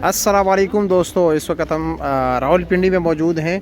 अस्सलाम वालेकुम दोस्तों, इस वक्त हम रावलपिंडी में मौजूद हैं,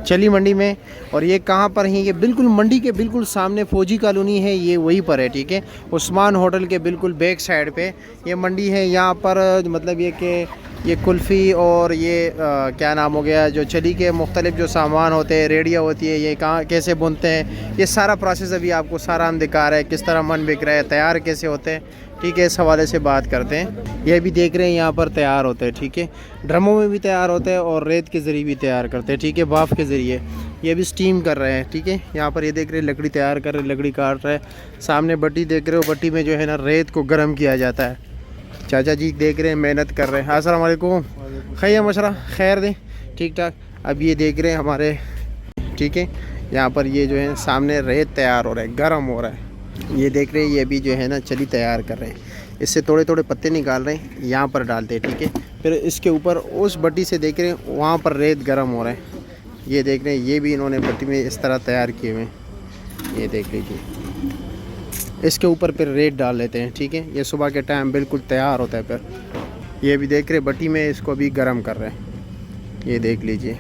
चली मंडी में। और ये कहाँ पर है? ये बिल्कुल मंडी के बिल्कुल सामने फौजी कॉलोनी है, ये वहीं पर है, ठीक है। उस्मान होटल के बिल्कुल बैक साइड पे ये मंडी है। यहाँ पर मतलब ये कि ये कुल्फ़ी और ये क्या नाम हो गया, जो चली के मुख्तलिफ जो सामान होते हैं, रेडिया होती है, ये कहाँ कैसे बुनते हैं, ये सारा प्रोसेस अभी आपको सारा हम दिखा रहे हैं। किस तरह मन बिक रहा है, तैयार कैसे होते हैं, ठीक है। इस हवाले से बात करते हैं। ये भी देख रहे हैं यहाँ पर तैयार होते हैं, ठीक है। ड्रमों में भी तैयार होते हैं और रेत के ज़रिए भी तैयार करते हैं, ठीक है, भाप के ज़रिए। ये भी स्टीम कर रहे हैं, ठीक है। यहाँ पर ये देख रहे हैं लकड़ी तैयार कर रहे हैं, लकड़ी काट रहे हैं। सामने भट्टी देख रहे हो, भट्टी में जो है ना रेत को गर्म किया जाता है। चाचा जी देख रहे हैं मेहनत कर रहे हैं। अस्सलाम वालेकुम, खैर मशरा खैर दें, ठीक ठाक। अब ये देख रहे हैं हमारे, ठीक है, यहाँ पर ये जो है सामने रेत तैयार हो रहा है, गर्म हो रहा है। ये देख रहे हैं, ये भी जो है ना चली तैयार कर रहे हैं। इससे थोड़े थोड़े पत्ते निकाल रहे हैं, यहाँ पर डालते हैं, ठीक है। फिर इसके ऊपर उस भट्टी से देख रहे हैं वहाँ पर रेत गर्म हो रहा है। ये देख रहे हैं, ये भी इन्होंने भट्टी में इस तरह तैयार किए हुए हैं। ये देख लीजिए, इसके ऊपर फिर रेत डाल लेते हैं, ठीक है। ये सुबह के टाइम बिल्कुल तैयार होता है। फिर ये भी देख रहे हैं भट्टी में इसको अभी गर्म कर रहे हैं। ये देख लीजिए,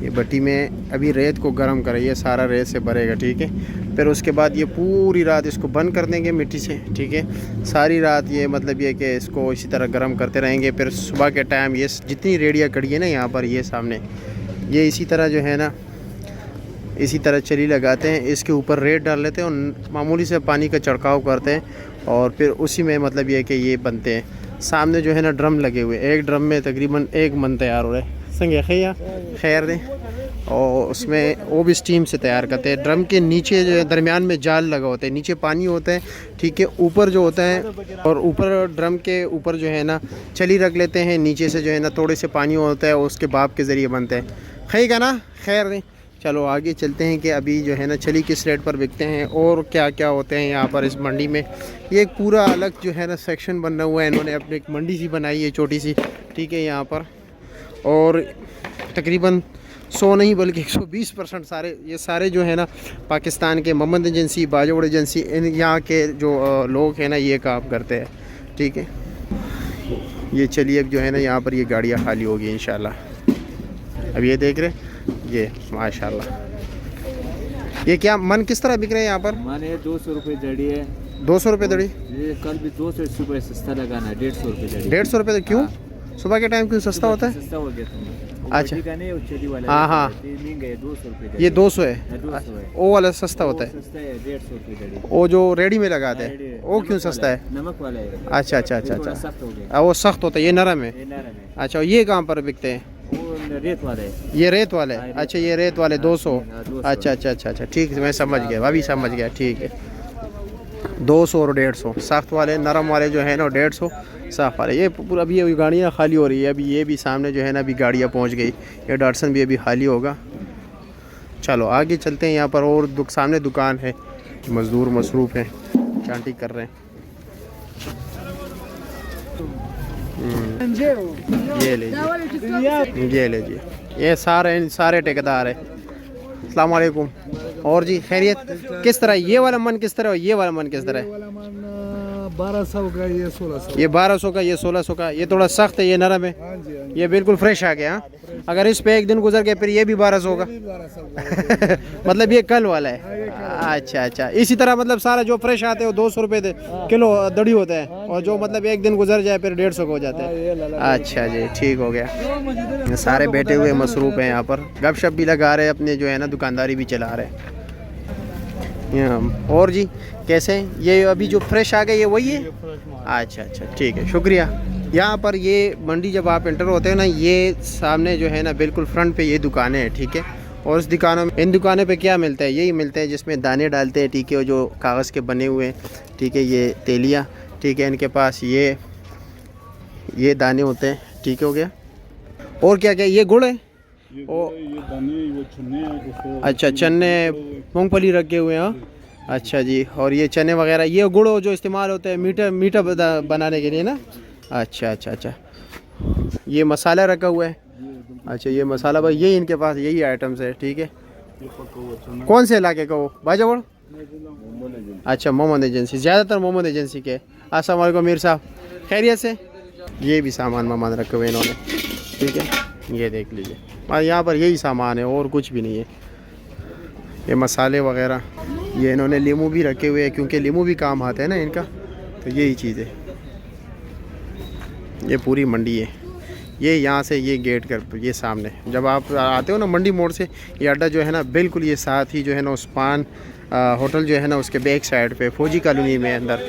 ये भट्टी में अभी रेत को गर्म कर रही है, सारा रेत से भरेगा, ठीक है। फिर उसके बाद ये पूरी रात इसको बंद कर देंगे मिट्टी से, ठीक है। सारी रात ये मतलब ये कि इसको इसी तरह गर्म करते रहेंगे। फिर सुबह के टाइम ये जितनी रेडियाँ खड़ी है ना यहाँ पर, ये सामने, ये इसी तरह जो है ना इसी तरह चली लगाते हैं। इसके ऊपर रेत डाल लेते हैं और मामूली से पानी का छिड़काव करते हैं और फिर उसी में मतलब ये कि ये बनते हैं। सामने जो है ना ड्रम लगे हुए, एक ड्रम में तकरीबन 1 मन तैयार हो रहा है। संगे खैया खैर दें, और उसमें वो भी स्टीम से तैयार करते हैं। ड्रम के नीचे जो है दरमियान में जाल लगा होता है, नीचे पानी होता है, ठीक है, ऊपर जो होता है, और ऊपर ड्रम के ऊपर जो है ना चली रख लेते हैं। नीचे से जो है ना थोड़े से पानी होता है, उसके भाप के ज़रिए बनते हैं। खैर का ना खैर दें। चलो आगे चलते हैं कि अभी जो है ना चली किस रेट पर बिकते हैं और क्या क्या होते हैं यहाँ पर इस मंडी में। ये एक पूरा अलग जो है ना सेक्शन बना हुआ है, इन्होंने अपनी एक मंडी सी बनाई है छोटी सी, ठीक है, यहाँ पर। और तकरीबन 100 नहीं बल्कि 120% सारे ये सारे जो है ना पाकिस्तान के मोहम्मद एजेंसी, बाजोड़ एजेंसी, इन यहाँ के जो लोग हैं ना ये काम करते हैं, ठीक है। ये चलिए अब जो है ना यहाँ पर ये गाड़ियाँ खाली होगी इंशाल्लाह। अब ये देख रहे ये माशाल्लाह। ये क्या मन किस तरह बिक रहे हैं यहाँ पर? मन है 200 रुपये दड़ी है। 200 रुपये दड़ी? ये कल भी 200 रुपये सस्ता लगाना है, 150 रुपये दड़ी। 150 रुपये? क्यों सुबह के टाइम क्यों सस्ता होता है? सस्ता हो गया। अच्छा, हाँ हाँ, 200 रुपये। ये 200 है, वो वाला सस्ता होता है। 150 रुपये दड़ी। वो जो रेडी में लगाते हैं वो क्यों सस्ता है? नमक वाला है। अच्छा अच्छा अच्छा अच्छा, सख्त हो गया। वो सख्त होता है, ये नरम है। अच्छा, ये कहाँ पर बिकते हैं? रेत वाला है। ये रेत वाले? अच्छा, ये रेत वाले 200। अच्छा अच्छा अच्छा अच्छा, ठीक है, मैं समझ गया, अभी समझ गया, ठीक है। 200 और 150 सख्त वाले, नरम वाले जो है ना 150 साफ वाले। ये पूरा अभी ये गाड़ियाँ खाली हो रही है। अभी ये भी सामने जो है ना अभी गाड़ियाँ पहुँच गई। ये डाटसन भी अभी खाली होगा। चलो आगे चलते हैं। यहाँ पर और सामने दुकान है, मज़दूर मसरूफ़ हैं, चांटी कर रहे हैं। ये लीजिए, ये सारे ठेकेदार है। अस्सलाम वालेकुम। और जी खैरियत? किस तरह ये वाला मन किस तरह, ये वाला मन किस तरह है? 1200 का, ये 1600। ये 1200 का, ये 1600 का। ये थोड़ा सख्त है, ये नरम है। ये बिल्कुल फ्रेश आ गया। अगर इस पे एक दिन गुजर गया फिर ये भी 1200 का। मतलब ये कल वाला है। अच्छा अच्छा, इसी तरह मतलब सारा जो फ्रेश आते हैं वो 200 रुपये किलो दड़ी होता है, और जो मतलब एक दिन गुजर जाए फिर 150 का हो जाता है। अच्छा जी, ठीक हो गया। सारे बैठे हुए मसरूफ़ हैं यहाँ पर, गपशप भी लगा रहे हैं, अपने जो है ना दुकानदारी भी चला रहे हैं। और जी कैसे? ये अभी जो फ्रेश आ गए ये वही है? अच्छा अच्छा, ठीक है, शुक्रिया। यहाँ पर ये मंडी जब आप एंटर होते हैं ना, ये सामने जो है ना बिल्कुल फ्रंट पे ये दुकानें हैं, ठीक है। और इस दुकानों में, इन दुकानों पे क्या मिलता है? यही मिलता है जिसमें दाने डालते हैं, ठीक है, जो कागज़ के बने हुए हैं, ठीक है। ये तेलियाँ, ठीक है, इनके पास ये दाने होते हैं, ठीक हो गया। और क्या क्या? ये गुड़ है, ये दाने, वो चने। अच्छा, चने मूंगफली रखे हुए हैं। अच्छा जी, और ये चने वगैरह, ये गुड़ जो इस्तेमाल होता है मीठा बनाने के लिए ना? अच्छा अच्छा अच्छा। ये मसाला रखा हुआ है। अच्छा, ये मसाला भाई, ये इनके पास यही आइटम्स है, ठीक है। कौन से इलाके का? वो बाजावड़? अच्छा, मोहम्मद एजेंसी, ज़्यादातर मोहम्मद एजेंसी के। अस्सलाम वालेकुम मीर साहब, खैरियत से? ये भी सामान वामान रखे हुए इन्होंने, ठीक है, ये देख लीजिए। और यहाँ पर यही सामान है और कुछ भी नहीं है। ये मसाले वगैरह, ये इन्होंने लीमू भी रखे हुए हैं क्योंकि लीमू भी काम आता है ना इनका, तो यही चीज़ है। ये पूरी मंडी है, ये यहाँ से ये गेट कर ये सामने जब आप आते हो ना मंडी मोड़ से, ये अड्डा जो है ना बिल्कुल ये साथ ही जो है ना उस्मान होटल जो है ना उसके बैक साइड पे फौजी कॉलोनी में अंदर